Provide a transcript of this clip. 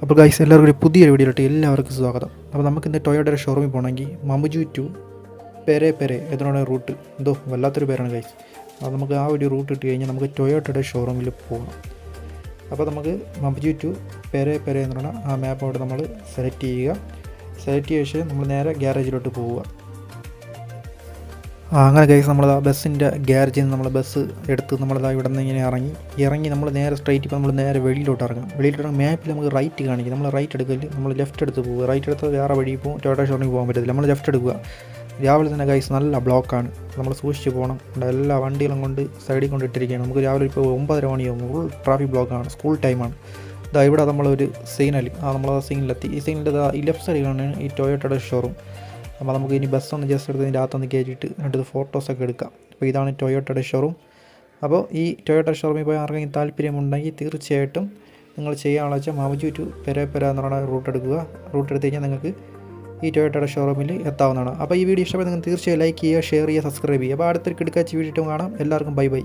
അപ്പോൾ ഗൈസ് എല്ലാവർക്കും ഒരു പുതിയൊരു വീഡിയോയിലോട്ട് എല്ലാവർക്കും സ്വാഗതം. അപ്പോൾ നമുക്കിന്ന് ടൊയോട്ടയുടെ ഷോറൂമിൽ പോകണമെങ്കിൽ മമുജു ടു പെരെ എന്നോട് റൂട്ട് എന്തോ വല്ലാത്തൊരു പേരാണ് ഗൈസ്. അപ്പോൾ നമുക്ക് ആ ഒരു റൂട്ട് ഇട്ട് കഴിഞ്ഞാൽ നമുക്ക് ടൊയോട്ടയുടെ ഷോറൂമിൽ പോകണം. അപ്പോൾ നമുക്ക് മമുജു ടു പെരെ എന്നുള്ള ആ മാപ്പ് അവിടെ നമ്മൾ സെലക്ട് ചെയ്യുക. സെലക്ട് ചെയ്ത ശേഷം നമ്മൾ നേരെ ഗ്യാരേജിലോട്ട് പോവുക. അങ്ങനെ ഗൈസ് നമ്മൾ ആ ബസ്സിൻ്റെ ഗ്യാരേജിൽ നിന്ന് നമ്മൾ ബസ് എടുത്ത് നമ്മളിതാ ഇവിടെ നിന്ന് ഇങ്ങനെ ഇറങ്ങി നമ്മൾ നേരെ സ്ട്രൈറ്റ് ഇപ്പോൾ നമ്മൾ നേരെ വെളിയിലോട്ട് ഇറങ്ങും. മാപ്പിൽ നമുക്ക് റൈറ്റ് കാണിക്കും. നമ്മൾ റൈറ്റ് എടുക്കല് നമ്മൾ ലെഫ്റ്റ് എടുത്ത് പോകുക. റൈറ്റ് എടുത്ത് വേറെ വഴി പോകും. ടൊയോട്ട ഷോറൂമിൽ പോകാൻ പറ്റത്തില്ല. നമ്മൾ ലെഫ്റ്റ് എടുക്കുക. രാവിലെ തന്നെ ഗൈസ് നല്ല ബ്ലോക്കാണ്. നമ്മൾ സൂക്ഷിച്ച് പോകണം. എല്ലാ വണ്ടികളും കൊണ്ട് സൈഡിൽ കൊണ്ട് ഇട്ടിരിക്കുകയാണ്. നമുക്ക് രാവിലെ ഇപ്പോൾ 9:30 മണിയാവും. ഫുൾ ട്രാഫിക് ബ്ലോക്കാണ്. സ്കൂൾ ടൈമാണ്. ഇതാ ഇവിടെ നമ്മളൊരു സിഗ്നൽ നമ്മൾ ആ സിഗ്നലിലെത്തി. ഈ സിഗ്നലിൻ്റെ ഈ ലെഫ്റ്റ് സൈഡിലാണ് ഈ ടൊയോട്ടയുടെ ഷോറൂം. അപ്പോൾ നമുക്ക് ഇനി ബസ്സൊന്ന് ജസ്റ്റ് എടുത്ത് ഇതിൻ്റെ അകത്തൊന്ന് കയറ്റിയിട്ട് എന്നിട്ട് ഫോട്ടോസൊക്കെ എടുക്കാം. അപ്പോൾ ഇതാണ് ടൊയോട്ടയുടെ ഷോറൂം. അപ്പോൾ ഈ ടൊയോട്ട ഷോറൂമിൽ പോയി ആർക്കെങ്കിലും താല്പര്യമുണ്ടെങ്കിൽ തീർച്ചയായിട്ടും നിങ്ങൾ ചെയ്യാനുള്ള വെച്ചാൽ മമുജു ടു പെരെ എന്ന് പറയുന്ന റൂട്ട് എടുക്കുക. റൂട്ട് എടുത്ത് കഴിഞ്ഞാൽ നിങ്ങൾക്ക് ഈ ടൊയോട്ടയുടെ ഷോറൂമിൽ എത്താവുന്നതാണ്. അപ്പോൾ ഈ വീഡിയോ ഇഷ്ടപ്പെട്ട് നിങ്ങൾ തീർച്ചയായും ലൈക്ക് ചെയ്യുക, ഷെയർ ചെയ്യുക, സബ്സ്ക്രൈബ് ചെയ്യുക. അപ്പോൾ അടുത്തൊരു കിടക്കാച്ച വീഡിയോ കാണാം. എല്ലാവർക്കും ബൈ.